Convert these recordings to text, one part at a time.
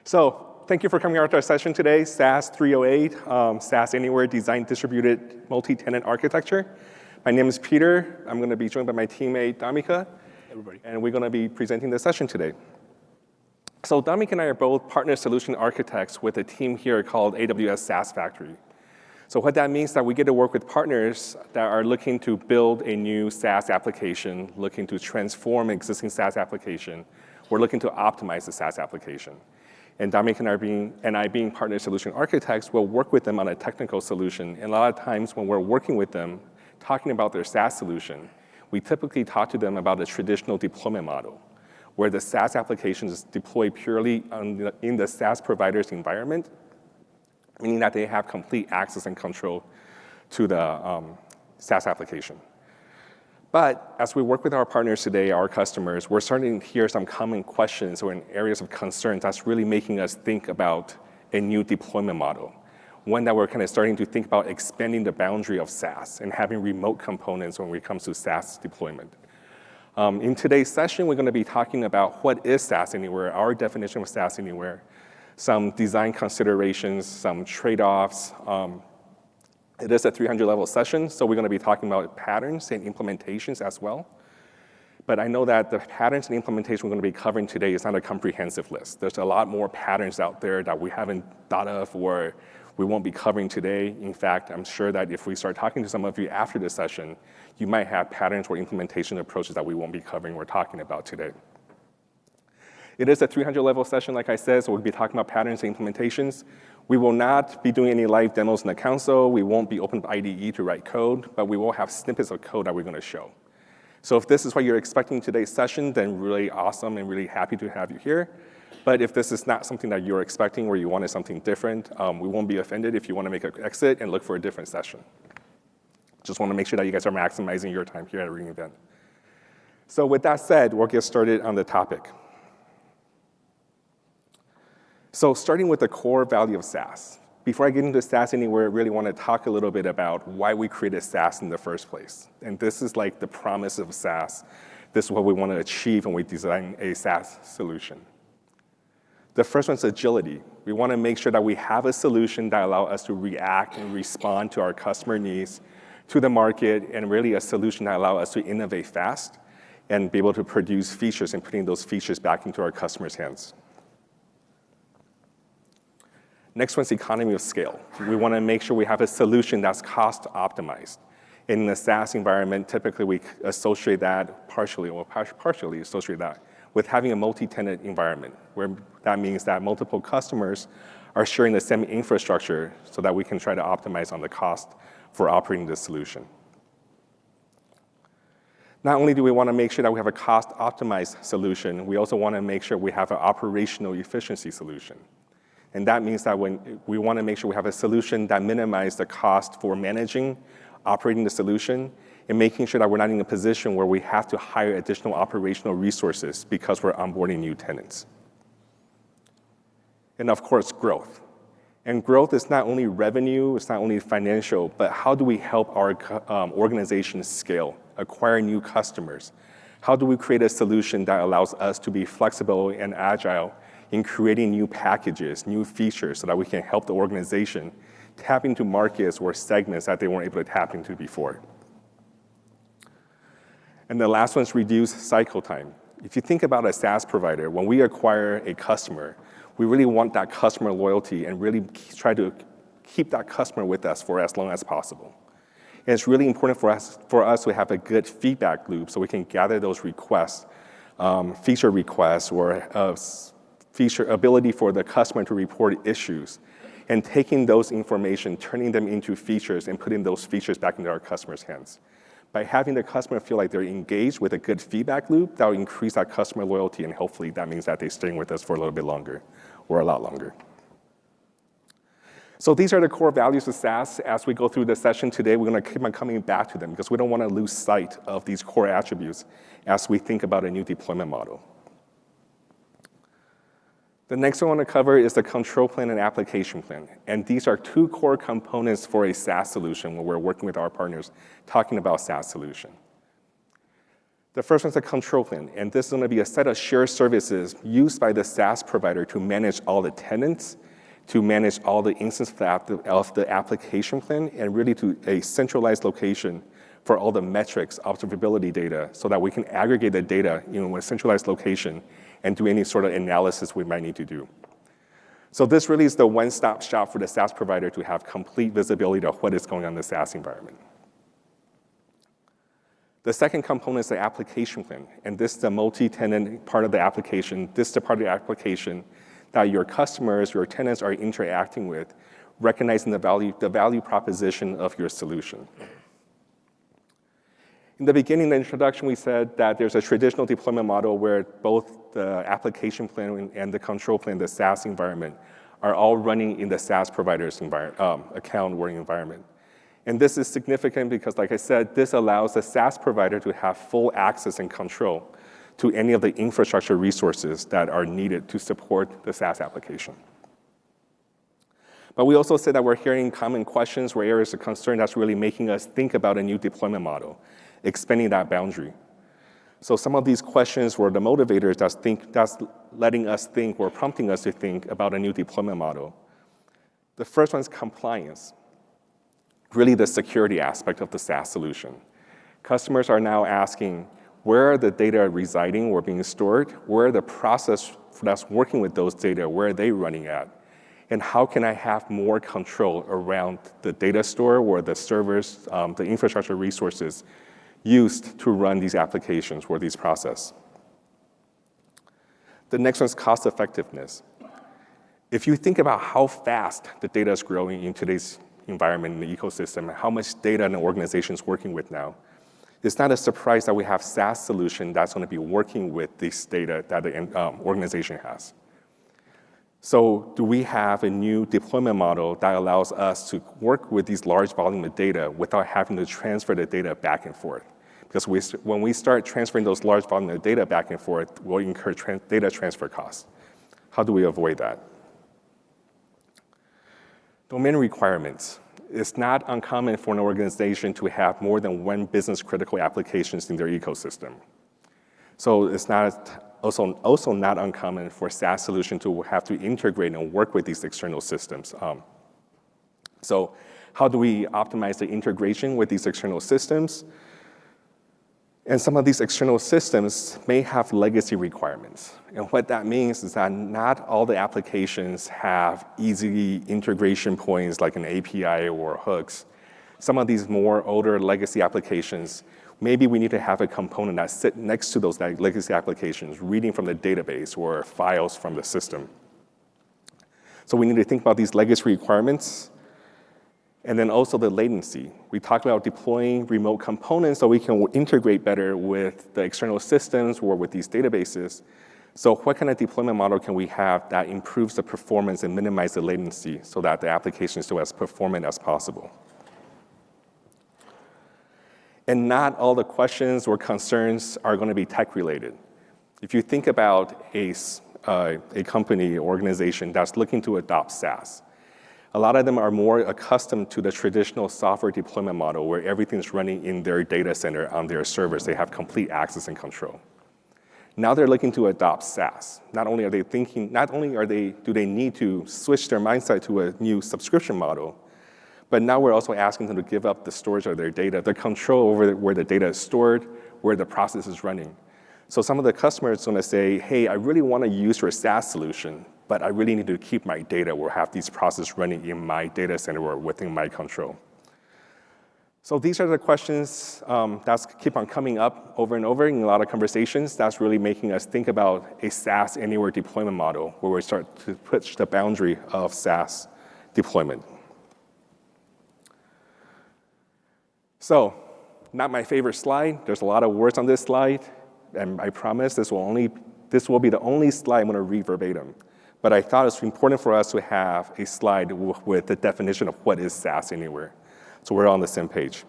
So thank you for coming out to our session today, SAS308, SaaS Anywhere Design Distributed Multi-Tenant Architecture. My name is Peter. I'm going to be joined by my teammate, Damika. Everybody. And we're going to be presenting the session today. So Damika and I are both partner solution architects with a team here called AWS SaaS Factory. So what that means is that we get to work with partners that are looking to build a new SaaS application, looking to transform an existing SaaS application. We're looking to optimize the SaaS application. And Damika and I being partner solution architects, we'll work with them on a technical solution. And a lot of times when we're working with them, talking about their SaaS solution, we typically talk to them about a traditional deployment model, where the SaaS application is deployed purely in the SaaS provider's environment, meaning that they have complete access and control to the SaaS application. But as we work with our partners today, our customers, we're starting to hear some common questions or in areas of concern that's really making us think about a new deployment model. One that we're kind of starting to think about expanding the boundary of SaaS and having remote components when it comes to SaaS deployment. In today's session, we're going to be talking about what is SaaS Anywhere, our definition of SaaS Anywhere, some design considerations, some trade-offs. It is a 300-level session, so we're going to be talking about patterns and implementations as well. But I know that the patterns and implementation we're going to be covering today is not a comprehensive list. There's a lot more patterns out there that we haven't thought of or we won't be covering today. In fact, I'm sure that if we start talking to some of you after this session, you might have patterns or implementation approaches that we won't be covering or talking about today. It is a 300-level session, like I said, so we'll be talking about patterns and implementations. We will not be doing any live demos in the console. We won't be opening up IDE to write code, but we will have snippets of code that we're going to show. So if this is what you're expecting today's session, then really awesome and really happy to have you here. But if this is not something that you're expecting or you wanted something different, we won't be offended if you want to make an exit and look for a different session. Just want to make sure that you guys are maximizing your time here at re:Invent. So with that said, we'll get started on the topic. So starting with the core value of SaaS. Before I get into SaaS Anywhere, I really want to talk a little bit about why we created SaaS in the first place. And this is like the promise of SaaS. This is what we want to achieve when we design a SaaS solution. The first one is agility. We want to make sure that we have a solution that allows us to react and respond to our customer needs, to the market, and really a solution that allows us to innovate fast and be able to produce features and putting those features back into our customers' hands. Next one's economy of scale. We want to make sure we have a solution that's cost optimized. In the SaaS environment, typically we associate that partially associate that with having a multi-tenant environment, where that means that multiple customers are sharing the same infrastructure so that we can try to optimize on the cost for operating this solution. Not only do we want to make sure that we have a cost-optimized solution, we also want to make sure we have an operational efficiency solution. And that means that when we want to make sure we have a solution that minimizes the cost for managing, operating the solution, and making sure that we're not in a position where we have to hire additional operational resources because we're onboarding new tenants. And of course, growth. And growth is not only revenue, it's not only financial, but how do we help our organization scale, acquire new customers? How do we create a solution that allows us to be flexible and agile in creating new packages, new features, so that we can help the organization tap into markets or segments that they weren't able to tap into before. And the last one is reduce cycle time. If you think about a SaaS provider, when we acquire a customer, we really want that customer loyalty and really try to keep that customer with us for as long as possible. And it's really important for us to have a good feedback loop so we can gather those requests, feature requests, or feature ability for the customer to report issues, and taking those information, turning them into features, and putting those features back into our customers' hands. By having the customer feel like they're engaged with a good feedback loop, that will increase our customer loyalty, and hopefully that means that they're staying with us for a little bit longer, or a lot longer. So these are the core values of SaaS. As we go through the session today, we're going to keep on coming back to them because we don't want to lose sight of these core attributes as we think about a new deployment model. The next one I want to cover is the control plane and application plane. And these are two core components for a SaaS solution when we're working with our partners talking about SaaS solution. The first one's a control plane, and this is going to be a set of shared services used by the SaaS provider to manage all the tenants, to manage all the instances of the application plan, and really to a centralized location for all the metrics, observability data, so that we can aggregate the data in a centralized location and do any sort of analysis we might need to do. So this really is the one-stop shop for the SaaS provider to have complete visibility of what is going on in the SaaS environment. The second component is the application plan, and this is the multi-tenant part of the application. This is the part of the application that your customers, your tenants are interacting with, recognizing the value proposition of your solution. In the beginning, the introduction, we said that there's a traditional deployment model where both the application plan and the control plan, the SaaS environment, are all running in the SaaS provider's account or environment. And this is significant because, like I said, this allows the SaaS provider to have full access and control to any of the infrastructure resources that are needed to support the SaaS application. But we also said that we're hearing common questions or areas of concern that's really making us think about a new deployment model, expanding that boundary. So some of these questions were the motivators that's letting us think or prompting us to think about a new deployment model. The first one is compliance, really the security aspect of the SaaS solution. Customers are now asking, where are the data residing or being stored? Where are the process that's working with those data? Where are they running at? And how can I have more control around the data store or the servers, the infrastructure resources used to run these applications or these processes? The next one is cost effectiveness. If you think about how fast the data is growing in today's environment, in the ecosystem, how much data an organization is working with now, it's not a surprise that we have SaaS solution that's going to be working with this data that the organization has. So do we have a new deployment model that allows us to work with these large volume of data without having to transfer the data back and forth? Because when we start transferring those large volume of data back and forth, we'll incur data transfer costs. How do we avoid that? Domain requirements. It's not uncommon for an organization to have more than one business-critical applications in their ecosystem. So it's also not uncommon for SaaS solution to have to integrate and work with these external systems. So how do we optimize the integration with these external systems? And some of these external systems may have legacy requirements. And what that means is that not all the applications have easy integration points like an API or hooks. Some of these more older legacy applications, maybe we need to have a component that sits next to those legacy applications, reading from the database or files from the system. So we need to think about these legacy requirements. And then also the latency. We talked about deploying remote components so we can integrate better with the external systems or with these databases. So what kind of deployment model can we have that improves the performance and minimizes the latency so that the application is still as performant as possible? And not all the questions or concerns are going to be tech related. If you think about a company or organization that's looking to adopt SaaS, a lot of them are more accustomed to the traditional software deployment model where everything's running in their data center on their servers. They have complete access and control. Now they're looking to adopt SaaS. Not only do they need to switch their mindset to a new subscription model, but now we're also asking them to give up the storage of their data, the control over where the data is stored, where the process is running. So some of the customers are going to say, hey, I really want to use your SaaS solution, but I really need to keep my data or have these processes running in my data center or within my control. So these are the questions that keep on coming up over and over in a lot of conversations. That's really making us think about a SaaS anywhere deployment model where we start to push the boundary of SaaS deployment. So, not my favorite slide. There's a lot of words on this slide, and I promise this will be the only slide I'm going to read verbatim. But I thought it's important for us to have a slide with the definition of what is SaaS Anywhere. So we're on the same page.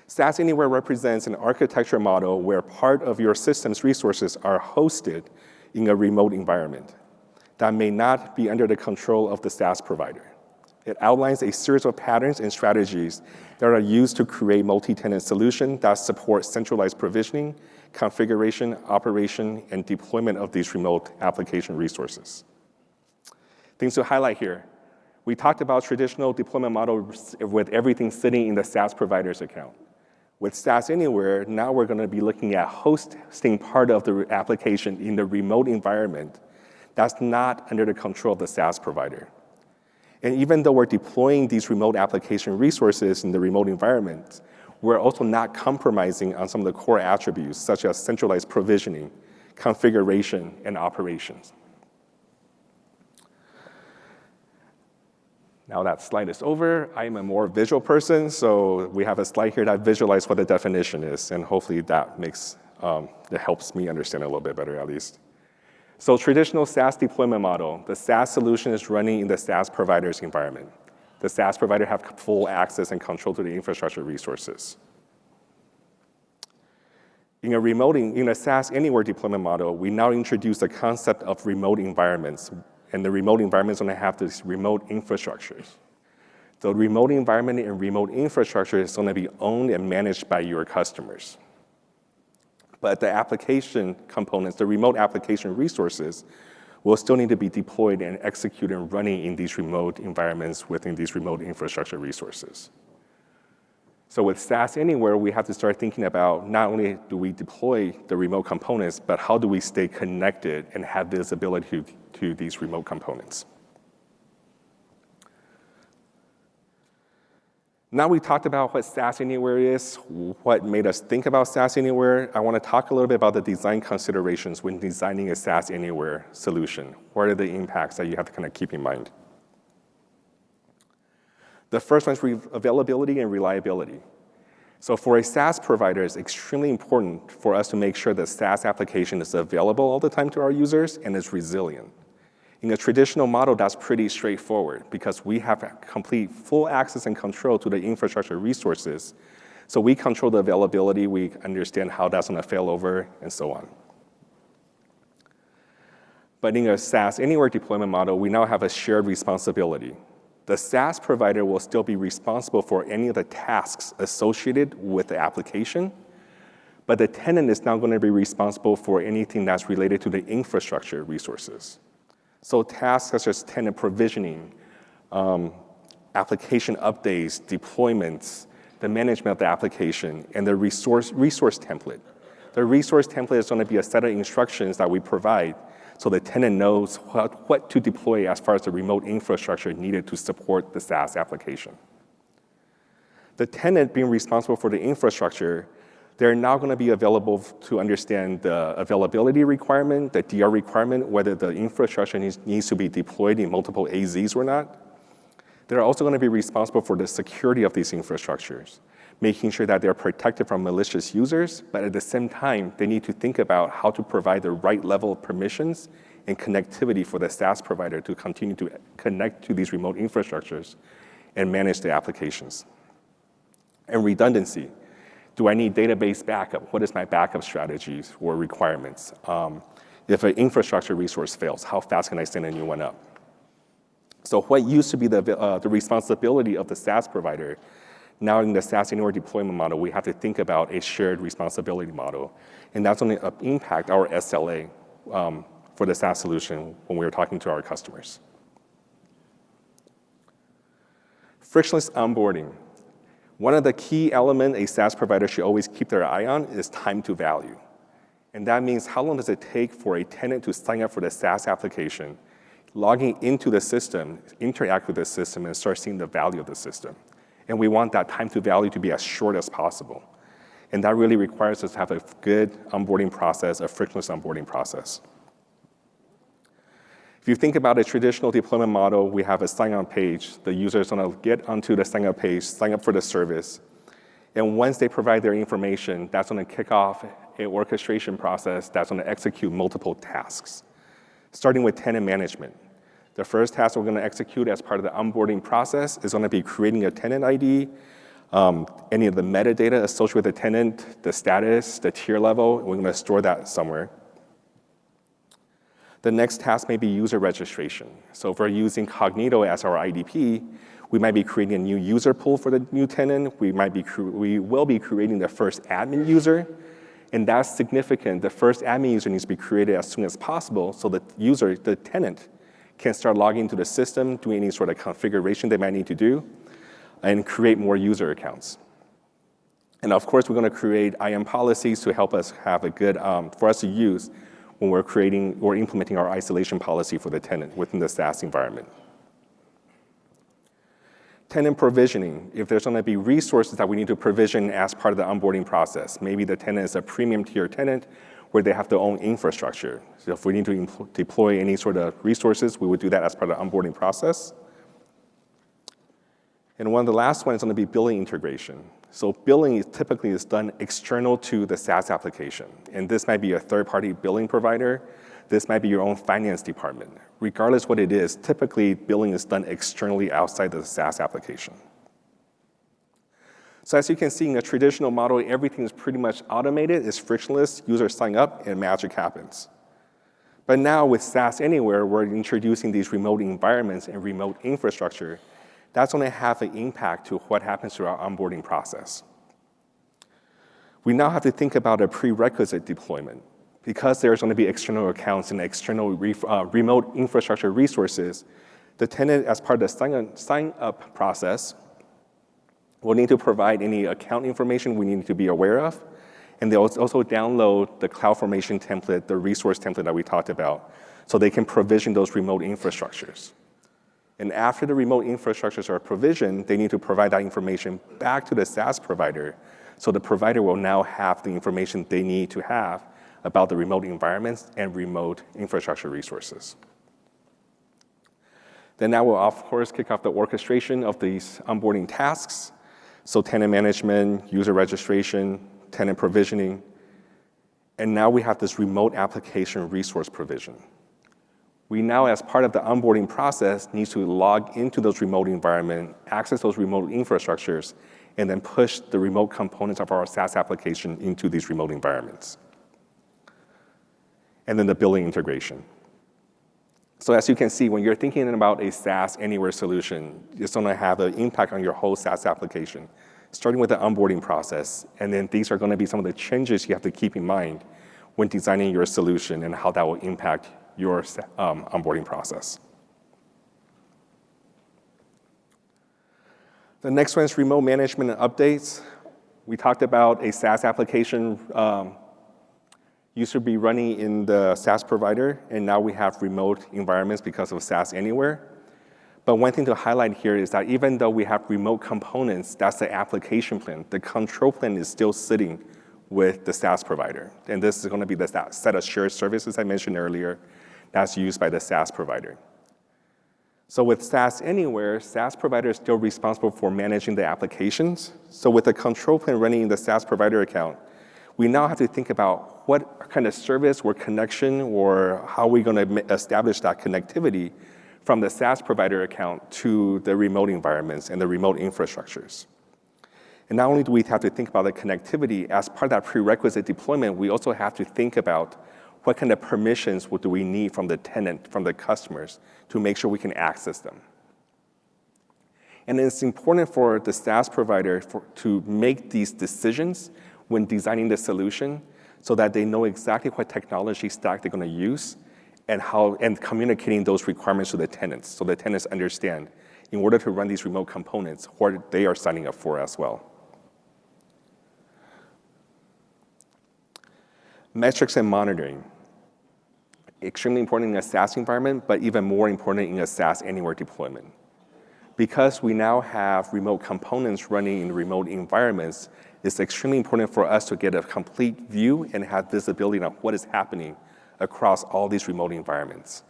SaaS Anywhere represents an architecture model where part of your system's resources are hosted in a remote environment that may not be under the control of the SaaS provider. It outlines a series of patterns and strategies that are used to create multi-tenant solutions that support centralized provisioning, configuration, operation, and deployment of these remote application resources. Things to highlight here. We talked about traditional deployment model with everything sitting in the SaaS provider's account. With SaaS Anywhere, now we're going to be looking at hosting part of the application in the remote environment that's not under the control of the SaaS provider. And even though we're deploying these remote application resources in the remote environment, we're also not compromising on some of the core attributes, such as centralized provisioning, configuration, and operations. Now that slide is over, I'm a more visual person, so we have a slide here that visualizes what the definition is, and hopefully that helps me understand it a little bit better at least. So traditional SaaS deployment model, the SaaS solution is running in the SaaS provider's environment. The SaaS provider has full access and control to the infrastructure resources. In a SaaS Anywhere deployment model, we now introduce the concept of remote environments, and the remote environments are going to have these remote infrastructures. The remote environment and remote infrastructure is going to be owned and managed by your customers. But the application components, the remote application resources, will still need to be deployed and executed and running in these remote environments within these remote infrastructure resources. So with SaaS Anywhere, we have to start thinking about not only do we deploy the remote components, but how do we stay connected and have visibility to these remote components. Now we talked about what SaaS Anywhere is, what made us think about SaaS Anywhere. I want to talk a little bit about the design considerations when designing a SaaS Anywhere solution. What are the impacts that you have to kind of keep in mind? The first one is availability and reliability. So for a SaaS provider, it's extremely important for us to make sure that SaaS application is available all the time to our users and is resilient. In a traditional model, that's pretty straightforward because we have complete full access and control to the infrastructure resources. So we control the availability, we understand how that's going to fail over, and so on. But in a SaaS Anywhere deployment model, we now have a shared responsibility. The SaaS provider will still be responsible for any of the tasks associated with the application, but the tenant is now going to be responsible for anything that's related to the infrastructure resources. So tasks such as tenant provisioning, application updates, deployments, the management of the application, and the resource template. The resource template is going to be a set of instructions that we provide so the tenant knows what to deploy as far as the remote infrastructure needed to support the SaaS application. The tenant being responsible for the infrastructure, they're now going to be available to understand the availability requirement, the DR requirement, whether the infrastructure needs to be deployed in multiple AZs or not. They're also going to be responsible for the security of these infrastructures, making sure that they're protected from malicious users, but at the same time, they need to think about how to provide the right level of permissions and connectivity for the SaaS provider to continue to connect to these remote infrastructures and manage the applications. And redundancy. Do I need database backup? What is my backup strategies or requirements? If an infrastructure resource fails, how fast can I send a new one up? So what used to be the responsibility of the SaaS provider, now in the SaaS Anywhere deployment model, we have to think about a shared responsibility model. And that's going to impact our SLA for the SaaS solution when we're talking to our customers. Frictionless onboarding. One of the key elements a SaaS provider should always keep their eye on is time to value. And that means how long does it take for a tenant to sign up for the SaaS application, logging into the system, interact with the system, and start seeing the value of the system. And we want that time to value to be as short as possible. And that really requires us to have a good onboarding process, a frictionless onboarding process. If you think about a traditional deployment model, we have a sign-up page. The user is going to get onto the sign-up page, sign up for the service. And once they provide their information, that's going to kick off an orchestration process that's going to execute multiple tasks, starting with tenant management. The first task we're going to execute as part of the onboarding process is going to be creating a tenant ID, any of the metadata associated with the tenant, the status, the tier level, we're going to store that somewhere. The next task may be user registration. So if we're using Cognito as our IDP, we might be creating a new user pool for the new tenant. We will be creating the first admin user. And that's significant. The first admin user needs to be created as soon as possible so the user, the tenant, can start logging into the system, doing any sort of configuration they might need to do, and create more user accounts. And of course, we're going to create IAM policies to help us have a good, for us to use when we're creating or implementing our isolation policy for the tenant within the SaaS environment. Tenant provisioning. If there's going to be resources that we need to provision as part of the onboarding process, maybe the tenant is a premium tier tenant where they have their own infrastructure. So if we need to deploy any sort of resources, we would do that as part of the onboarding process. And one of the last ones is going to be billing integration. So billing is typically done external to the SaaS application. And this might be a third-party billing provider. This might be your own finance department. Regardless what it is, typically billing is done externally outside the SaaS application. So as you can see in a traditional model, everything is pretty much automated, it's frictionless, users sign up, and magic happens. But now with SaaS Anywhere, we're introducing these remote environments and remote infrastructure. That's going to have an impact to what happens to our onboarding process. We now have to think about a prerequisite deployment. Because there's going to be external accounts and external remote infrastructure resources, the tenant, as part of the sign-up process, will need to provide any account information we need to be aware of. And they'll also download the CloudFormation template, the resource template that we talked about, so they can provision those remote infrastructures. And after the remote infrastructures are provisioned, they need to provide that information back to the SaaS provider, so the provider will now have the information they need to have about the remote environments and remote infrastructure resources. Then that will, of course, kick off the orchestration of these onboarding tasks. So tenant management, user registration, tenant provisioning. And now we have this remote application resource provision. We now, as part of the onboarding process, need to log into those remote environments, access those remote infrastructures, and then push the remote components of our SaaS application into these remote environments. And then the billing integration. So as you can see, when you're thinking about a SaaS Anywhere solution, it's going to have an impact on your whole SaaS application, starting with the onboarding process. And then these are going to be some of the changes you have to keep in mind when designing your solution and how that will impact your onboarding process. The next one is remote management and updates. We talked about a SaaS application used to be running in the SaaS provider, and now we have remote environments because of SaaS Anywhere. But one thing to highlight here is that even though we have remote components, that's the application plane. The control plane is still sitting with the SaaS provider. And this is going to be the set of shared services I mentioned earlier that's used by the SaaS provider. So with SaaS Anywhere, SaaS provider is still responsible for managing the applications. So with the control plane running in the SaaS provider account, we now have to think about what kind of service or connection or how we're going to establish that connectivity from the SaaS provider account to the remote environments and the remote infrastructures. And not only do we have to think about the connectivity, as part of that prerequisite deployment, we also have to think about what kind of permissions do we need from the tenant, from the customers, to make sure we can access them. And it's important for the SaaS provider to make these decisions when designing the solution so that they know exactly what technology stack they're going to use and communicating those requirements to the tenants so the tenants understand in order to run these remote components what they are signing up for as well. Metrics and monitoring. Extremely important in a SaaS environment, but even more important in a SaaS Anywhere deployment. Because we now have remote components running in remote environments, it's extremely important for us to get a complete view and have visibility on what is happening across all these remote environments.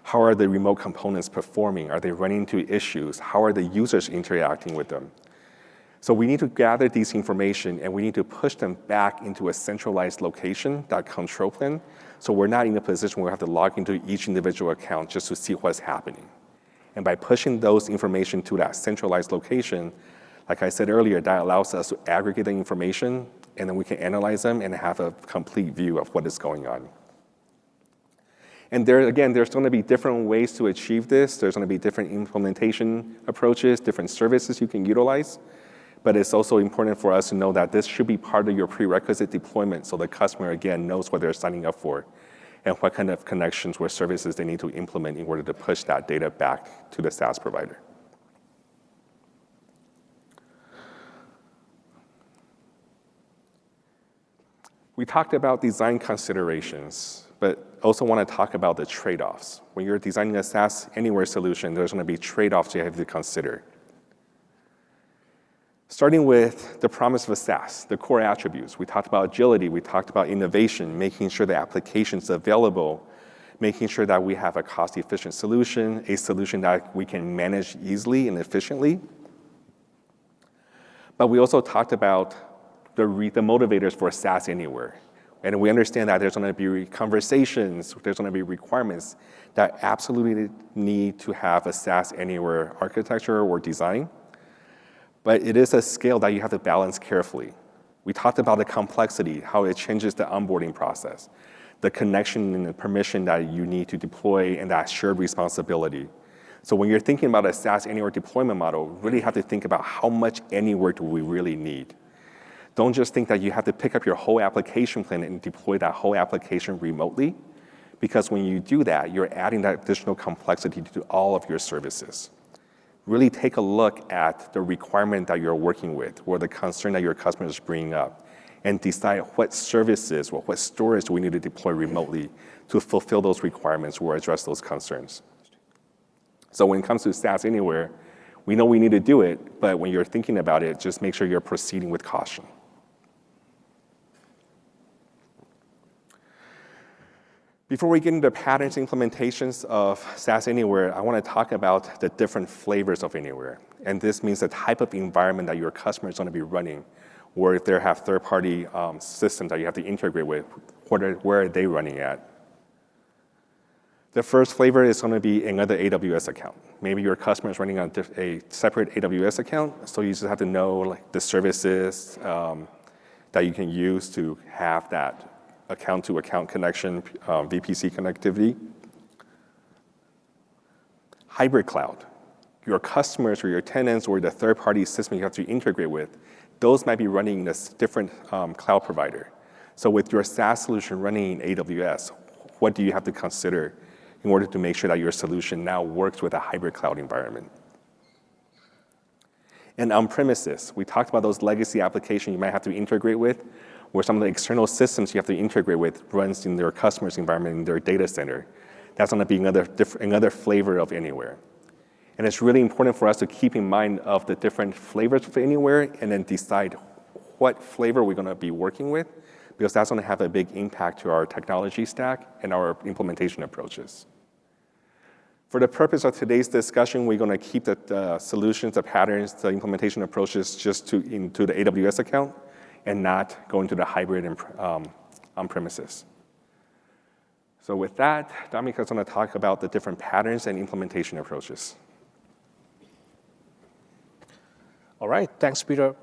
How are the remote components performing? Are they running into issues? How are the users interacting with them? So we need to gather these information and we need to push them back into a centralized location, that control plane, so we're not in a position where we have to log into each individual account just to see what's happening. And by pushing those information to that centralized location, like I said earlier, that allows us to aggregate the information and then we can analyze them and have a complete view of what is going on. And there, again, there's going to be different ways to achieve this. There's going to be different implementation approaches, different services you can utilize. But it's also important for us to know that this should be part of your prerequisite deployment so the customer, again, knows what they're signing up for and what kind of connections or services they need to implement in order to push that data back to the SaaS provider. We talked about design considerations, but also want to talk about the trade-offs. When you're designing a SaaS anywhere solution, there's going to be trade-offs you have to consider. Starting with the promise of a SaaS, the core attributes. We talked about agility, we talked about innovation, making sure the application's available, making sure that we have a cost-efficient solution, a solution that we can manage easily and efficiently. But we also talked about the motivators for SaaS anywhere. And we understand that there's going to be conversations, there's going to be requirements that absolutely need to have a SaaS anywhere architecture or design. But it is a scale that you have to balance carefully. We talked about the complexity, how it changes the onboarding process, the connection and the permission that you need to deploy, and that shared responsibility. So when you're thinking about a SaaS anywhere deployment model, really have to think about how much anywhere do we really need. Don't just think that you have to pick up your whole application plan and deploy that whole application remotely, because when you do that, you're adding that additional complexity to all of your services. Really take a look at the requirement that you're working with or the concern that your customer is bringing up and decide what services or what storage do we need to deploy remotely to fulfill those requirements or address those concerns. So when it comes to SaaS anywhere, we know we need to do it, but when you're thinking about it, just make sure you're proceeding with caution. Before we get into patterns and implementations of SaaS Anywhere, I want to talk about the different flavors of Anywhere. And this means the type of environment that your customer is going to be running, or if they have third-party systems that you have to integrate with, where are they running at? The first flavor is going to be another AWS account. Maybe your customer is running on a separate AWS account, so you just have to know the services that you can use to have that account-to-account connection, VPC connectivity. Hybrid cloud. Your customers or your tenants or the third-party system you have to integrate with, those might be running in a different cloud provider. So with your SaaS solution running in AWS, what do you have to consider in order to make sure that your solution now works with a hybrid cloud environment? And on-premises, we talked about those legacy applications you might have to integrate with, where some of the external systems you have to integrate with runs in their customer's environment, in their data center. That's going to be another flavor of Anywhere. And it's really important for us to keep in mind of the different flavors of Anywhere and then decide what flavor we're going to be working with, because that's going to have a big impact to our technology stack and our implementation approaches. For the purpose of today's discussion, we're going to keep the solutions, the patterns, the implementation approaches just into the AWS account, and not go into the hybrid and on-premises. So with that, Dominic is going to talk about the different patterns and implementation approaches. All right, thanks, Peter.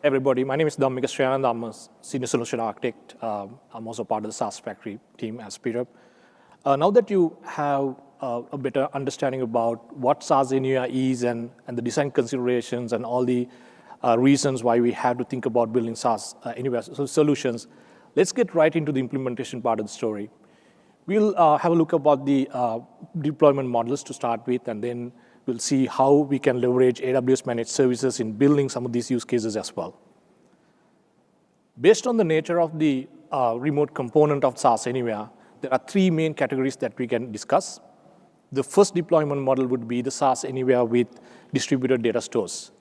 Everybody, my name is Dominic Srianand. I'm a senior solution architect. I'm also part of the SaaS Factory team as Peter. Now that you have a better understanding about what SaaS Anywhere is and the design considerations and all the reasons why we have to think about building SaaS Anywhere solutions, let's get right into the implementation part of the story. We'll have a look about the deployment models to start with, and then we'll see how we can leverage AWS managed services in building some of these use cases as well. Based on the nature of the remote component of SaaS Anywhere, there are three main categories that we can discuss. The first deployment model would be the SaaS Anywhere with distributed data stores.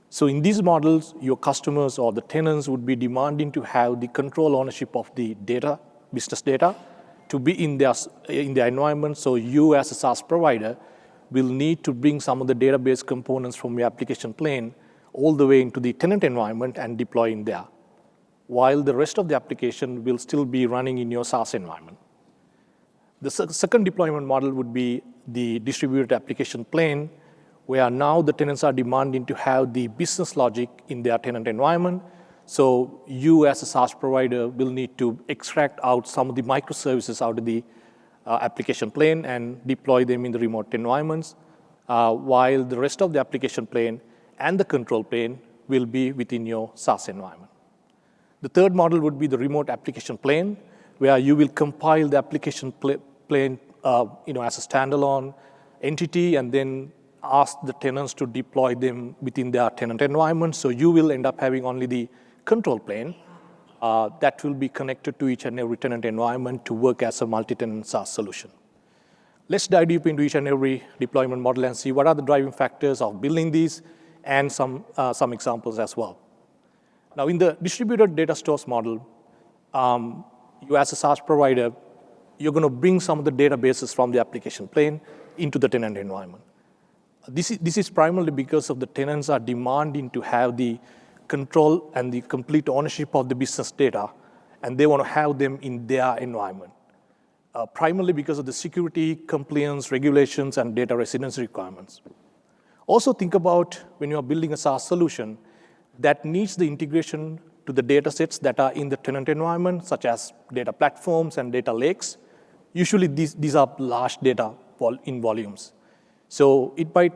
So in these models, your customers or the tenants would be demanding to have the control ownership of the data, business data, to be in their environment. So you as a SaaS provider will need to bring some of the database components from your application plane all the way into the tenant environment and deploy in there, while the rest of the application will still be running in your SaaS environment. The second deployment model would be the distributed application plane, where now the tenants are demanding to have the business logic in their tenant environment. So you as a SaaS provider will need to extract out some of the microservices out of the application plane and deploy them in the remote environments, while the rest of the application plane and the control plane will be within your SaaS environment. The third model would be the remote application plane, where you will compile the application plane as a standalone entity and then ask the tenants to deploy them within their tenant environment. So you will end up having only the control plane that will be connected to each and every tenant environment to work as a multi-tenant SaaS solution. Let's dive deep into each and every deployment model and see what are the driving factors of building these and some examples as well. Now, in the distributed data stores model, you as a SaaS provider, you're going to bring some of the databases from the application plane into the tenant environment. This is primarily because of the tenants are demanding to have the control and the complete ownership of the business data, and they want to have them in their environment, primarily because of the security, compliance, regulations, and data residency requirements. Also think about when you are building a SaaS solution that needs the integration to the data sets that are in the tenant environment, such as data platforms and data lakes. Usually these are large data in volumes. So it might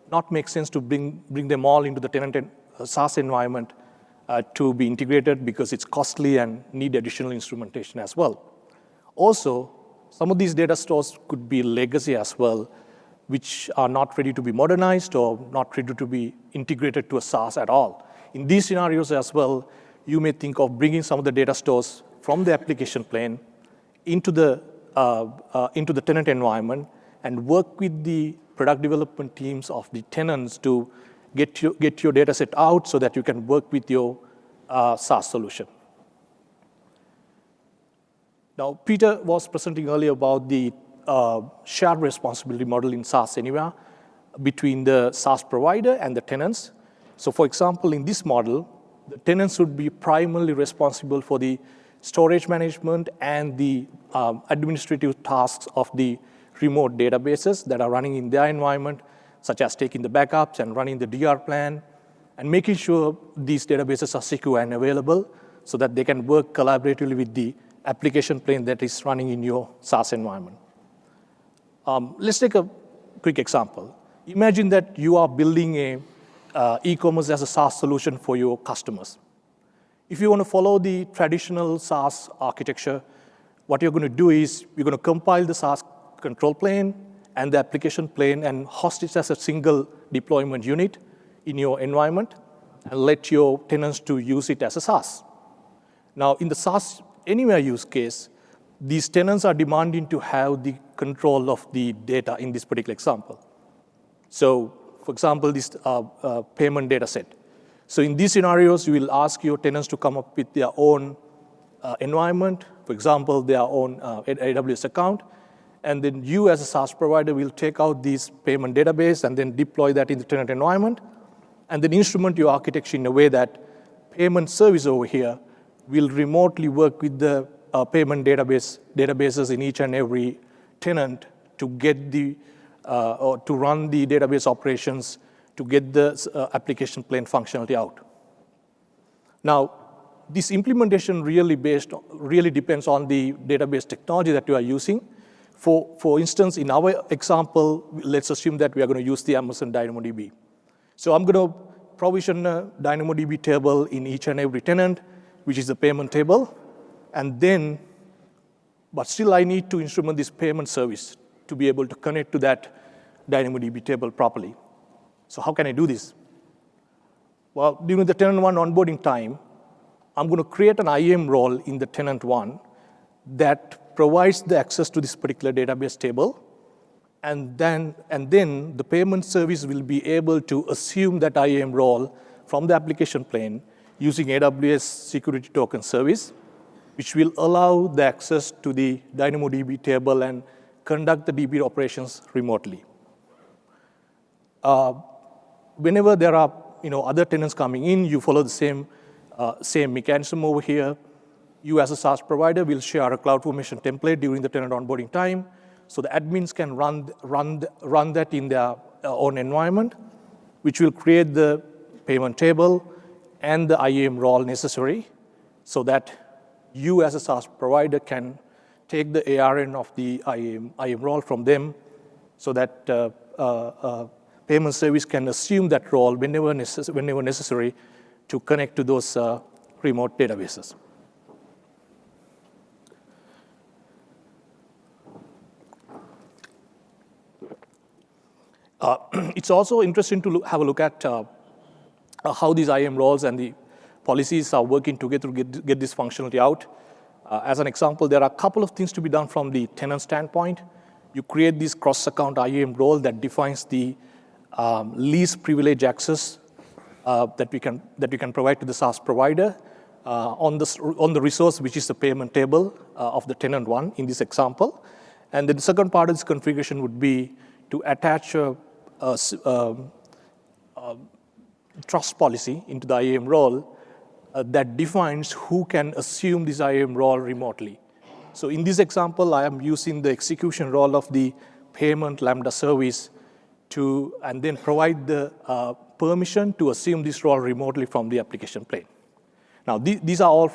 not make sense to bring them all into the tenant SaaS environment to be integrated because it's costly and need additional instrumentation as well. Also, some of these data stores could be legacy as well, which are not ready to be modernized or not ready to be integrated to a SaaS at all. In these scenarios as well, you may think of bringing some of the data stores from the application plane into the tenant environment and work with the product development teams of the tenants to get your data set out so that you can work with your SaaS solution. Now, Peter was presenting earlier about the shared responsibility model in SaaS Anywhere between the SaaS provider and the tenants. So for example, in this model, the tenants would be primarily responsible for the storage management and the administrative tasks of the remote databases that are running in their environment, such as taking the backups and running the DR plan, and making sure these databases are secure and available so that they can work collaboratively with the application plane that is running in your SaaS environment. Let's take a quick example. Imagine that you are building a e-commerce as a SaaS solution for your customers. If you want to follow the traditional SaaS architecture, what you're going to do is you're going to compile the SaaS control plane and the application plane and host it as a single deployment unit in your environment and let your tenants to use it as a SaaS. Now, in the SaaS Anywhere use case, these tenants are demanding to have the control of the data in this particular example. So, for example, this payment data set. So in these scenarios, you will ask your tenants to come up with their own environment, for example, their own AWS account, and then you as a SaaS provider will take out this payment database and then deploy that in the tenant environment, and then instrument your architecture in a way that payment service over here will remotely work with the payment databases in each and every tenant to get or to run the database operations to get the application plane functionality out. Now, this implementation really depends on the database technology that you are using. For instance, in our example, let's assume that we are going to use the Amazon DynamoDB. So I'm going to provision a DynamoDB table in each and every tenant, which is the payment table, but still I need to instrument this payment service to be able to connect to that DynamoDB table properly. So how can I do this? Well, during the tenant one onboarding time, I'm going to create an IAM role in the tenant one that provides the access to this particular database table, and then the payment service will be able to assume that IAM role from the application plane using AWS security token service, which will allow the access to the DynamoDB table and conduct the DB operations remotely. Whenever there are other tenants coming in, you follow the same mechanism over here. You as a SaaS provider will share a CloudFormation template during the tenant onboarding time, so the admins can run that in their own environment, which will create the payment table and the IAM role necessary so that you as a SaaS provider can take the ARN of the IAM role from them so that payment service can assume that role whenever necessary to connect to those remote databases. It's also interesting to have a look at how these IAM roles and the policies are working together to get this functionality out. As an example, there are a couple of things to be done from the tenant standpoint. You create this cross-account IAM role that defines the least privilege access that we can provide to the SaaS provider on the resource, which is the payment table of the tenant one in this example. And then the second part of this configuration would be to attach a trust policy into the IAM role that defines who can assume this IAM role remotely. So in this example, I am using the execution role of the payment Lambda service and then provide the permission to assume this role remotely from the application plane. Now, these are all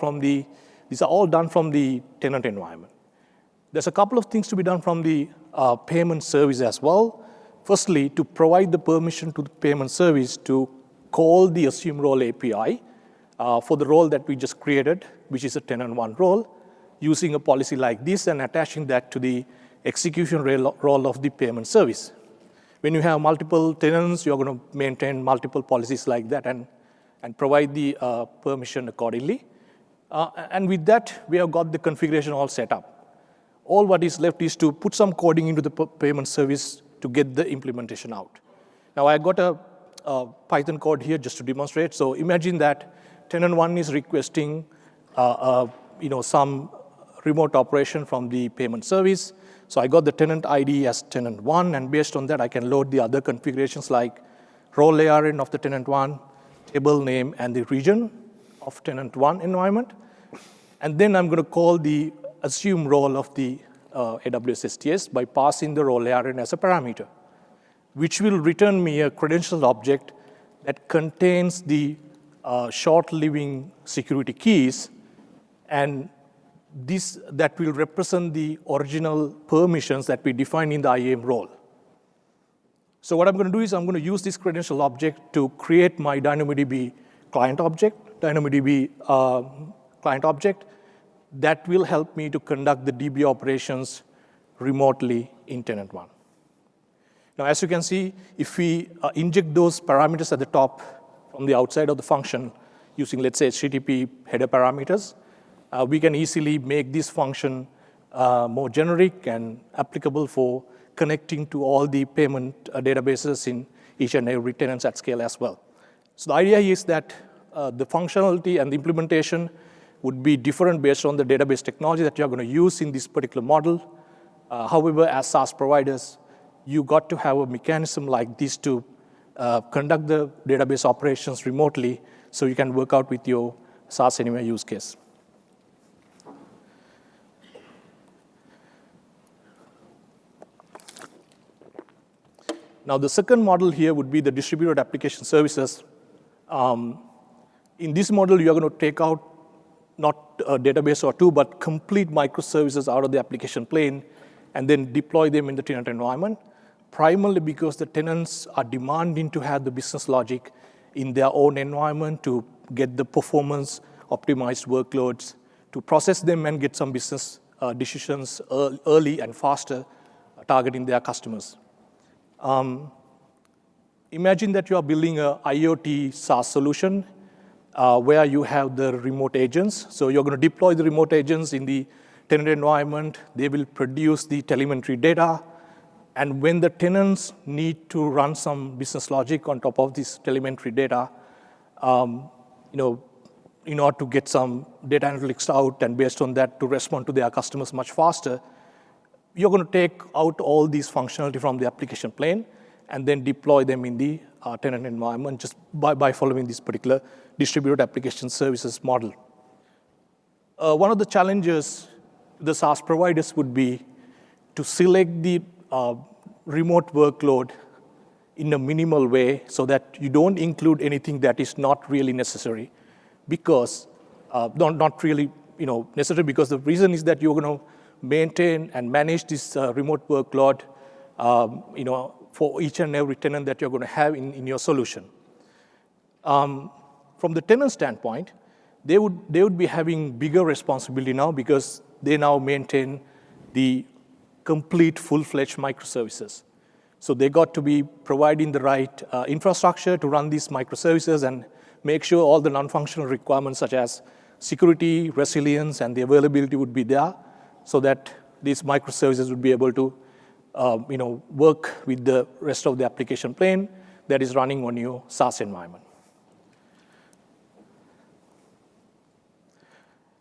done from the tenant environment. There's a couple of things to be done from the payment service as well. Firstly, to provide the permission to the payment service to call the assume role API for the role that we just created, which is a tenant one role, using a policy like this and attaching that to the execution role of the payment service. When you have multiple tenants, you're going to maintain multiple policies like that and provide the permission accordingly. And with that, we have got the configuration all set up. All what is left is to put some coding into the payment service to get the implementation out. Now, I got a Python code here just to demonstrate. So imagine that tenant one is requesting some remote operation from the payment service. So I got the tenant ID as tenant one, and based on that, I can load the other configurations like role ARN of the tenant one, table name, and the region of tenant one environment. And then I'm going to call the assume role of the AWS STS by passing the role ARN as a parameter, which will return me a credential object that contains the short-living security keys, and that will represent the original permissions that we defined in the IAM role. So what I'm going to do is I'm going to use this credential object to create my DynamoDB client object, client object that will help me to conduct the DB operations remotely in tenant one. Now, as you can see, if we inject those parameters at the top from the outside of the function using, let's say, HTTP header parameters, we can easily make this function more generic and applicable for connecting to all the payment databases in each and every tenant at scale as well. So the idea is that the functionality and the implementation would be different based on the database technology that you're going to use in this particular model. However, as SaaS providers, you got to have a mechanism like this to conduct the database operations remotely so you can work out with your SaaS Anywhere use case. Now, the second model here would be the distributed application services. In this model, you're going to take out not a database or two, but complete microservices out of the application plane and then deploy them in the tenant environment, primarily because the tenants are demanding to have the business logic in their own environment to get the performance optimized workloads, to process them and get some business decisions early and faster, targeting their customers. Imagine that you are building a IoT SaaS solution where you have the remote agents. So you're going to deploy the remote agents in the tenant environment. They will produce the telemetry data. And when the tenants need to run some business logic on top of this telemetry data, in order to get some data analytics out and based on that to respond to their customers much faster, you're going to take out all these functionality from the application plane and then deploy them in the tenant environment just by following this particular distributed application services model. One of the challenges the SaaS providers would be to select the remote workload in a minimal way so that you don't include anything that is not really necessary because, not really necessary because the reason is that you're going to maintain and manage this remote workload, for each and every tenant that you're going to have in your solution. From the tenant standpoint, they would be having bigger responsibility now because they now maintain the complete full-fledged microservices. So they got to be providing the right infrastructure to run these microservices and make sure all the non-functional requirements such as security, resilience, and the availability would be there so that these microservices would be able to work with the rest of the application plane that is running on your SaaS environment.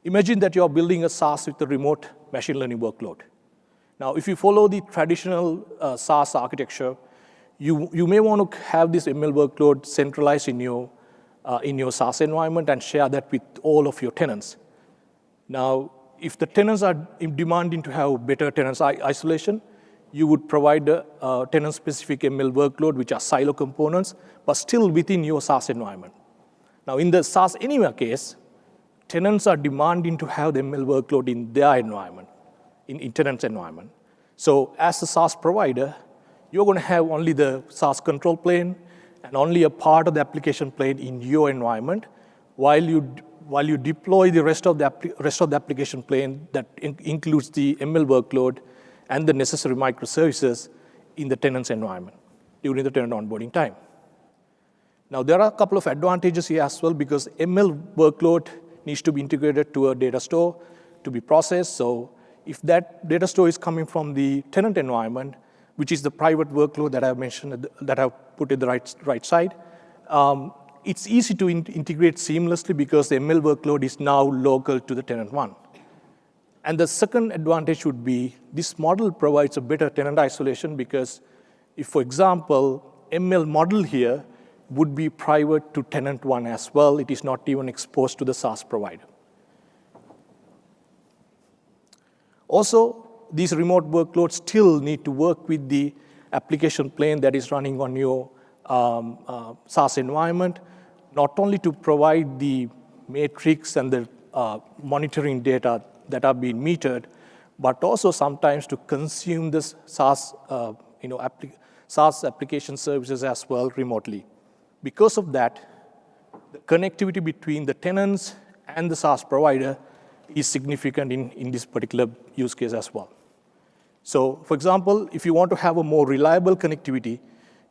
Imagine that you're building a SaaS with a remote machine learning workload. Now, if you follow the traditional SaaS architecture, you may want to have this ML workload centralized in your SaaS environment and share that with all of your tenants. Now, if the tenants are demanding to have better tenants isolation, you would provide a tenant-specific ML workload, which are silo components, but still within your SaaS environment. Now, in the SaaS Anywhere case, tenants are demanding to have the ML workload in their environment, in tenant's environment. So as a SaaS provider, you're going to have only the SaaS control plane and only a part of the application plane in your environment, while you deploy the rest of the application plane that includes the ML workload and the necessary microservices in the tenant's environment during the tenant onboarding time. Now, there are a couple of advantages here as well because ML workload needs to be integrated to a data store to be processed. So if that data store is coming from the tenant environment, which is the private workload that I've mentioned, that I've put in the right side, it's easy to integrate seamlessly because the ML workload is now local to the tenant one. And the second advantage would be this model provides a better tenant isolation because if, for example, ML model here would be private to tenant one as well, it is not even exposed to the SaaS provider. Also, these remote workloads still need to work with the application plane that is running on your SaaS environment, not only to provide the metrics and the monitoring data that are being metered, but also sometimes to consume this SaaS, SaaS application services as well remotely. Because of that, the connectivity between the tenants and the SaaS provider is significant in this particular use case as well. So, for example, if you want to have a more reliable connectivity,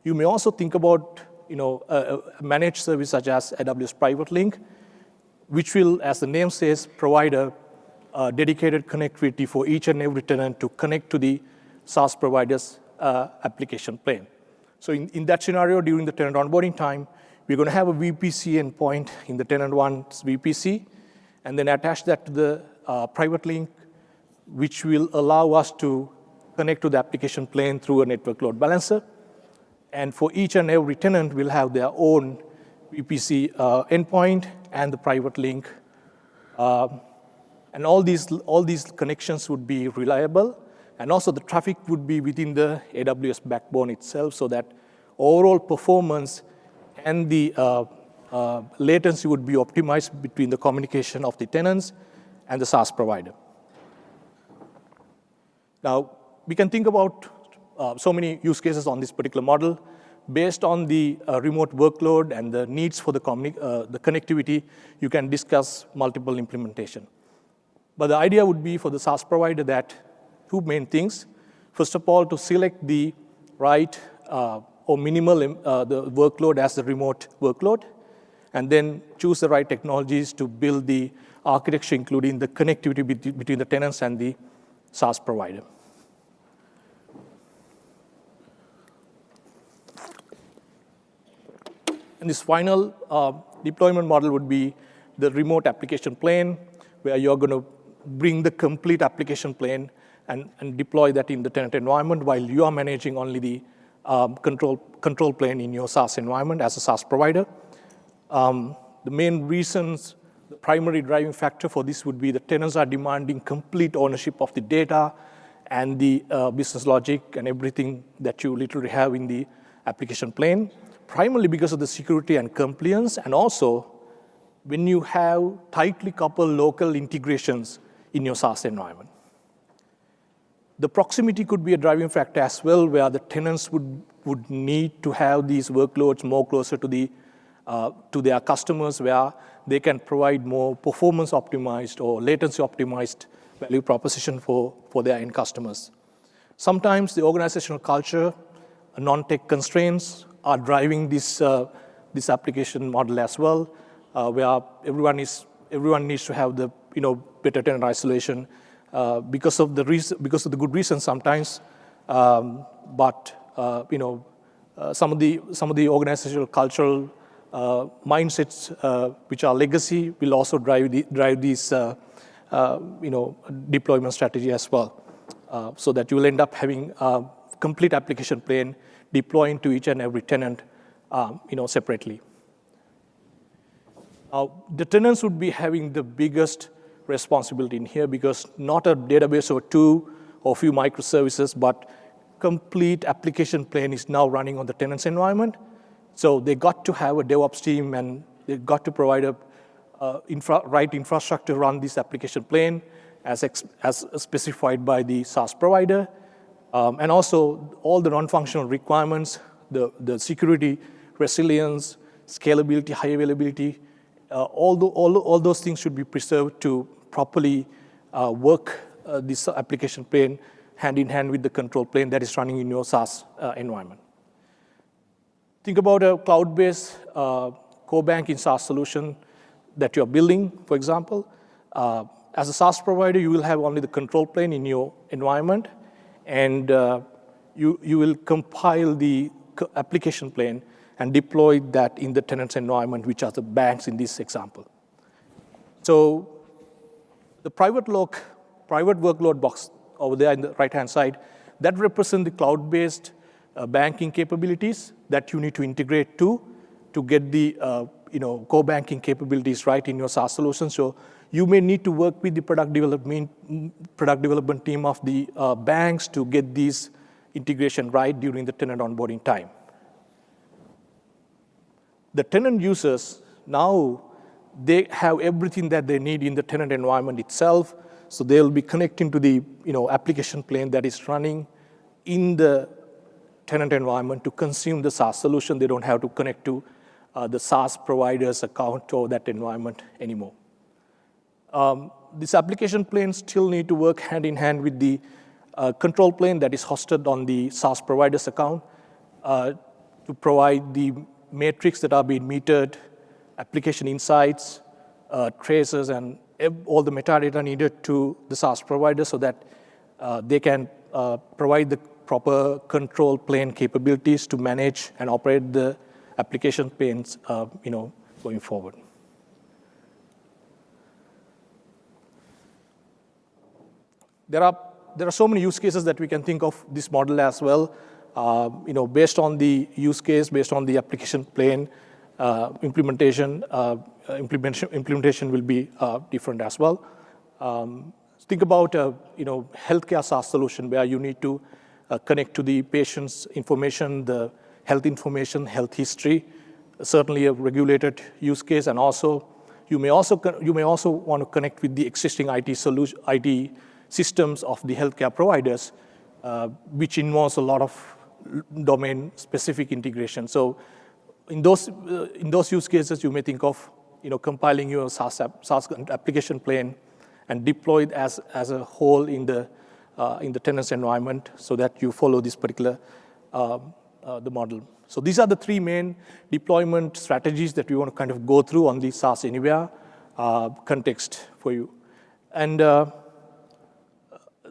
you may also think about a managed service such as AWS Private Link, which will, as the name says, provide a dedicated connectivity for each and every tenant to connect to the SaaS provider's application plane. So in that scenario, during the tenant onboarding time, we're going to have a VPC endpoint in the tenant one's VPC, and then attach that to the private link, which will allow us to connect to the application plane through a network load balancer. And for each and every tenant, will have their own VPC endpoint and the private link. And all these connections would be reliable, and also the traffic would be within the AWS backbone itself, so that overall performance and the latency would be optimized between the communication of the tenants and the SaaS provider. Now, we can think about so many use cases on this particular model. Based on the remote workload and the needs for the connectivity, you can discuss multiple implementation. But the idea would be for the SaaS provider that two main things. First of all, to select the right or minimal the workload as the remote workload, and then choose the right technologies to build the architecture, including the connectivity between the tenants and the SaaS provider. And this final deployment model would be the remote application plane, where you're going to bring the complete application plane and deploy that in the tenant environment while you are managing only the control plane in your SaaS environment as a SaaS provider. The main reasons, the primary driving factor for this would be the tenants are demanding complete ownership of the data and the business logic and everything that you literally have in the application plane, primarily because of the security and compliance, and also when you have tightly coupled local integrations in your SaaS environment. The proximity could be a driving factor as well, where the tenants would need to have these workloads more closer to their customers, where they can provide more performance optimized or latency optimized value proposition for their end customers. Sometimes the organizational culture, non-tech constraints are driving this application model as well, where everyone needs to have the better tenant isolation because of the good reasons sometimes, but some of the organizational cultural mindsets which are legacy will also drive these deployment strategy as well, so that you will end up having a complete application plane deploying to each and every tenant separately. The tenants would be having the biggest responsibility in here, because not a database or two or a few microservices, but complete application plane is now running on the tenant's environment. So they got to have a DevOps team, and they got to provide a right infrastructure to run this application plane as specified by the SaaS provider. And also all the non-functional requirements, the security, resilience, scalability, high availability, all those things should be preserved to properly work this application plane hand in hand with the control plane that is running in your SaaS environment. Think about a cloud-based core banking SaaS solution that you're building, for example. As a SaaS provider, you will have only the control plane in your environment, and you will compile the application plane and deploy that in the tenant's environment, which are the banks in this example. So the private workload box over there in the right-hand side, that represents the cloud-based banking capabilities that you need to integrate to get the core banking capabilities right in your SaaS solution. So you may need to work with the product development team of the banks to get these integration right during the tenant onboarding time. The tenant users, now they have everything that they need in the tenant environment itself, so they'll be connecting to the application plane that is running in the tenant environment to consume the SaaS solution. They don't have to connect to the SaaS provider's account or that environment anymore. This application plane still need to work hand in hand with the control plane that is hosted on the SaaS provider's account to provide the metrics that are being metered, application insights, traces, and all the metadata needed to the SaaS provider so that they can provide the proper control plane capabilities to manage and operate the application planes going forward. There are so many use cases that we can think of this model as well. Based on the use case, based on the application plane, implementation will be different as well. Think about a healthcare SaaS solution where you need to connect to the patient's information, the health information, health history, certainly a regulated use case, and also you may also want to connect with the existing IT systems of the healthcare providers, which involves a lot of domain-specific integration. So in those use cases, you may think of compiling your SaaS application plane and deploy it as a whole in the tenant's environment, so that you follow this particular the model. So these are the three main deployment strategies that we want to kind of go through on the SaaS Anywhere context for you. And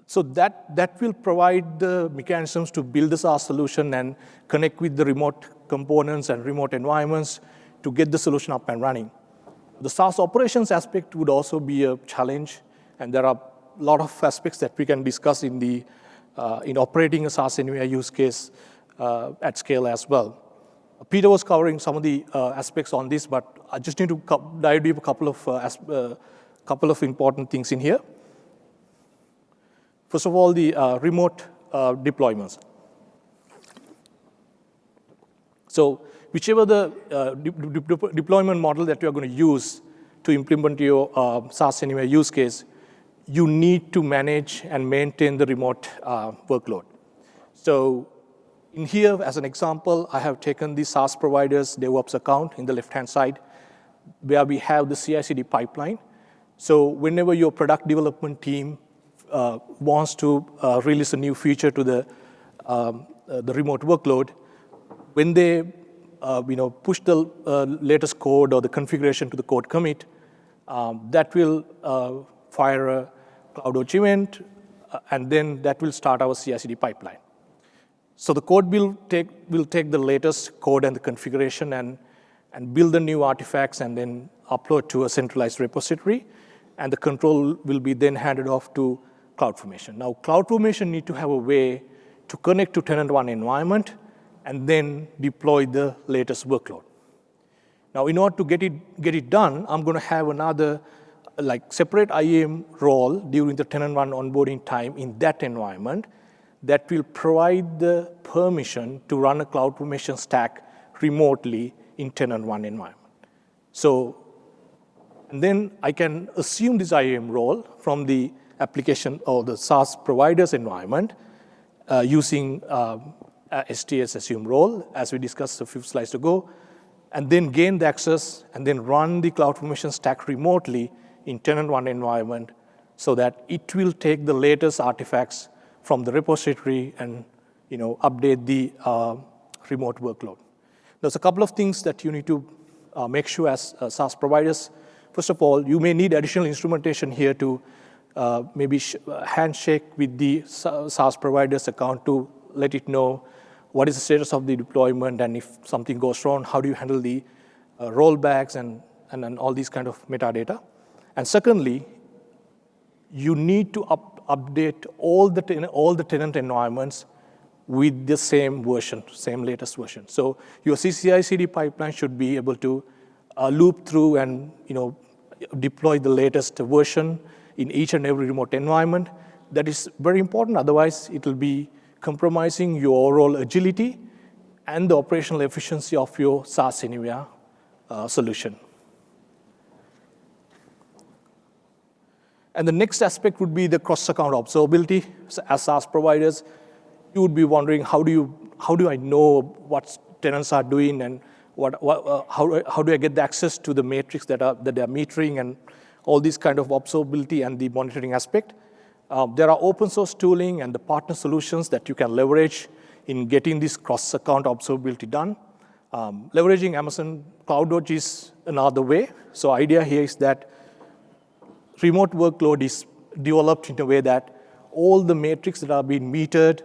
so that will provide the mechanisms to build the SaaS solution and connect with the remote components and remote environments to get the solution up and running. The SaaS operations aspect would also be a challenge, and there are a lot of aspects that we can discuss in operating a SaaS Anywhere use case at scale as well. Peter was covering some of the aspects on this, but I just need to dive deep a couple of important things in here. First of all, the remote deployments. So whichever the deployment model that you are going to use to implement your SaaS Anywhere use case, you need to manage and maintain the remote workload. So in here, as an example, I have taken the SaaS provider's DevOps account in the left-hand side, where we have the CI/CD pipeline. So whenever your product development team wants to release a new feature to the remote workload, when they push the latest code or the configuration to the code commit, that will fire a CloudWatch event, and then that will start our CI/CD pipeline. So the code will take the latest code and the configuration and build the new artifacts and then upload to a centralized repository, and the control will be then handed off to CloudFormation. Now, CloudFormation need to have a way to connect to tenant one environment and then deploy the latest workload. Now, in order to get it done, I'm going to have another separate IAM role during the tenant one onboarding time in that environment that will provide the permission to run a CloudFormation stack remotely in tenant one environment. So, and then I can assume this IAM role from the application or the SaaS provider's environment using STS assume role, as we discussed a few slides ago, and then gain the access and then run the CloudFormation stack remotely in tenant one environment so that it will take the latest artifacts from the repository and update the remote workload. There's a couple of things that you need to make sure as SaaS providers. First of all, you may need additional instrumentation here to maybe handshake with the SaaS provider's account to let it know what is the status of the deployment, and if something goes wrong, how do you handle the rollbacks and all these kind of metadata. And secondly, you need to update all the tenant environments with the same version, same latest version. So your CI/CD pipeline should be able to loop through and deploy the latest version in each and every remote environment. That is very important. Otherwise, it will be compromising your overall agility and the operational efficiency of your SaaS Anywhere solution. And the next aspect would be the cross-account observability. So as SaaS providers, you would be wondering, how do I know what tenants are doing, and how do I get the access to the metrics that they are metering, and all these kind of observability and the monitoring aspect. There are open source tooling and the partner solutions that you can leverage in getting this cross-account observability done. Leveraging Amazon CloudWatch is another way. So idea here is that remote workload is developed in a way that all the metrics that are being metered,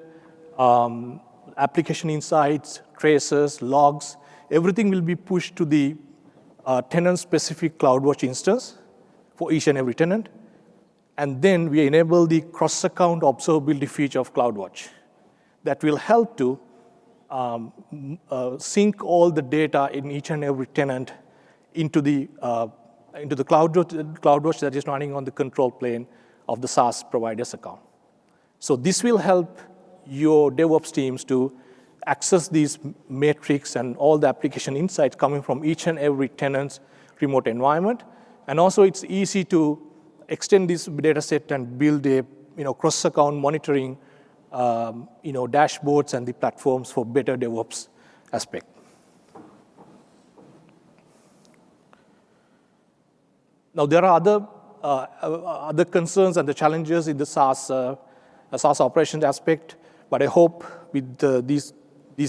application insights, traces, logs, everything will be pushed to the tenant-specific CloudWatch instance for each and every tenant. And then we enable the cross-account observability feature of CloudWatch that will help to sync all the data in each and every tenant into the CloudWatch that is running on the control plane of the SaaS provider's account. So this will help your DevOps teams to access these metrics and all the application insights coming from each and every tenant's remote environment. And also, it's easy to extend this data set and build a cross-account monitoring dashboards and the platforms for better DevOps aspect. Now, there are other concerns and the challenges in the SaaS operations aspect, but I hope with these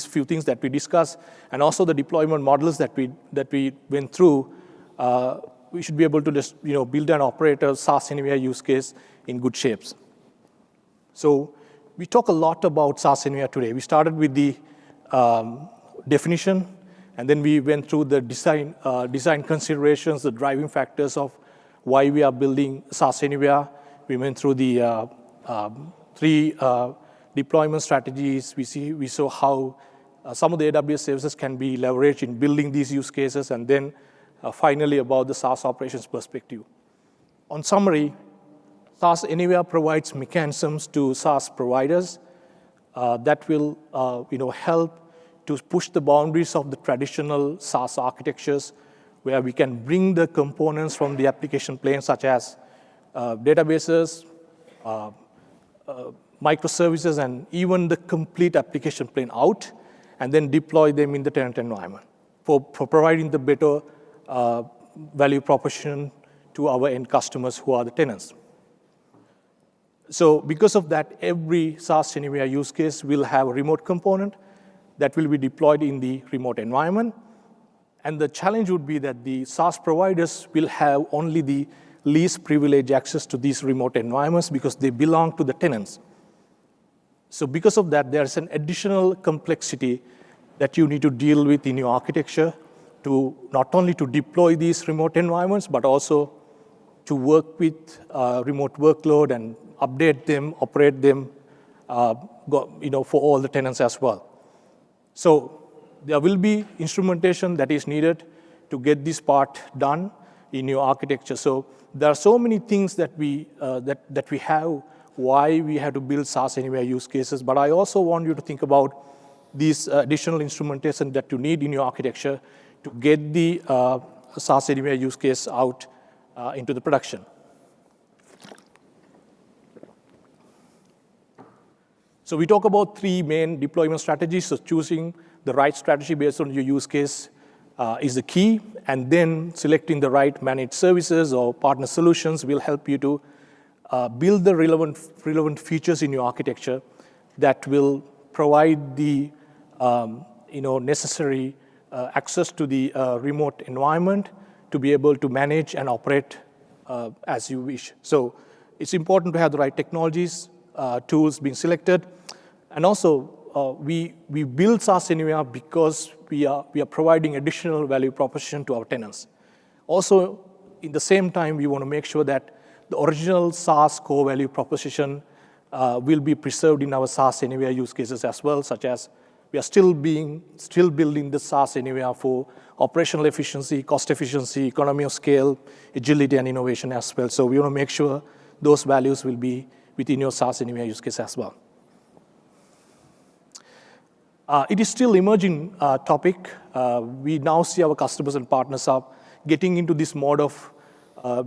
few things that we discussed, and also the deployment models that we went through, we should be able to just build and operate a SaaS Anywhere use case in good shapes. So we talk a lot about SaaS Anywhere today. We started with the definition, and then we went through the design considerations, the driving factors of why we are building SaaS Anywhere. We went through the 3 deployment strategies. We saw how some of the AWS services can be leveraged in building these use cases, and then finally about the SaaS operations perspective. On summary, SaaS Anywhere provides mechanisms to SaaS providers that will help to push the boundaries of the traditional SaaS architectures, where we can bring the components from the application plane, such as databases, microservices, and even the complete application plane out, and then deploy them in the tenant environment for providing the better value proposition to our end customers who are the tenants. So because of that, every SaaS Anywhere use case will have a remote component that will be deployed in the remote environment. And the challenge would be that the SaaS providers will have only the least privileged access to these remote environments because they belong to the tenants. So because of that, there's an additional complexity that you need to deal with in your architecture to not only to deploy these remote environments, but also to work with remote workload and update them, operate them, for all the tenants as well. So there will be instrumentation that is needed to get this part done in your architecture. So there are so many things that we have why we have to build SaaS Anywhere use cases. But I also want you to think about these additional instrumentation that you need in your architecture to get the SaaS Anywhere use case out into the production. So we talk about three main deployment strategies. So choosing the right strategy based on your use case is the key. And then selecting the right managed services or partner solutions will help you to build the relevant features in your architecture that will provide the necessary access to the remote environment to be able to manage and operate as you wish. So it's important to have the right technologies, tools being selected. And also, we build SaaS Anywhere because we are providing additional value proposition to our tenants. Also, in the same time, we want to make sure that the original SaaS core value proposition will be preserved in our SaaS Anywhere use cases as well, such as we are still building the SaaS Anywhere for operational efficiency, cost efficiency, economy of scale, agility, and innovation as well. So we want to make sure those values will be within your SaaS Anywhere use case as well. It is still emerging topic. We now see our customers and partners are getting into this mode of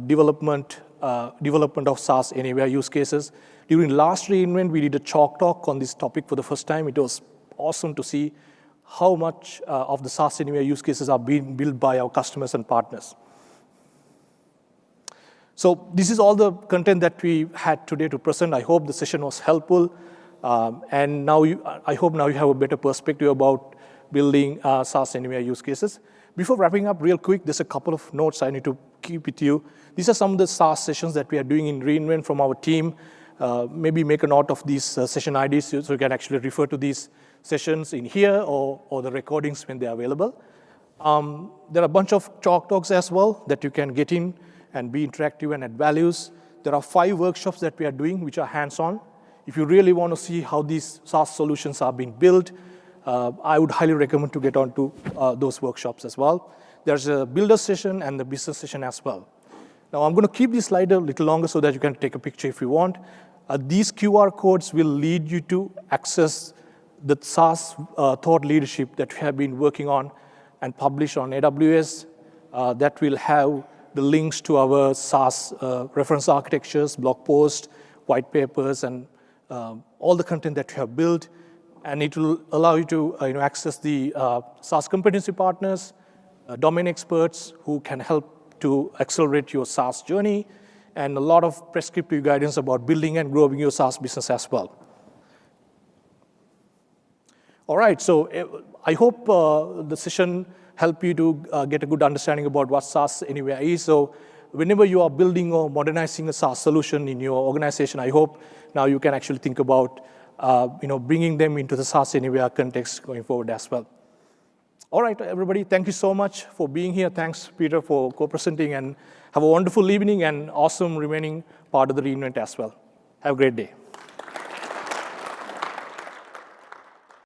development of SaaS Anywhere use cases. During last reInvent, we did a chalk talk on this topic for the first time. It was awesome to see how much of the SaaS Anywhere use cases are being built by our customers and partners. So this is all the content that we had today to present. I hope the session was helpful. And now I hope now you have a better perspective about building SaaS Anywhere use cases. Before wrapping up real quick, there's a couple of notes I need to keep with you. These are some of the SaaS sessions that we are doing in reInvent from our team. Maybe make a note of these session IDs so you can actually refer to these sessions in here or the recordings when they're available. There are a bunch of chalk talks as well that you can get in and be interactive and add values. There are 5 workshops that we are doing which are hands-on. If you really want to see how these SaaS solutions are being built, I would highly recommend to get onto those workshops as well. There's a builder session and the business session as well. Now, I'm going to keep this slide a little longer so that you can take a picture if you want. These QR codes will lead you to access the SaaS thought leadership that we have been working on and publish on AWS. That will have the links to our SaaS reference architectures, blog posts, white papers, and all the content that we have built. And it will allow you to access the SaaS competency partners, domain experts who can help to accelerate your SaaS journey, and a lot of prescriptive guidance about building and growing your SaaS business as well. All right, so I hope the session helped you to get a good understanding about what SaaS Anywhere is. So whenever you are building or modernizing a SaaS solution in your organization, I hope now you can actually think about bringing them into the SaaS Anywhere context going forward as well. All right, everybody, thank you so much for being here. Thanks, Peter, for co-presenting, and have a wonderful evening and awesome remaining part of the reInvent as well. Have a great day.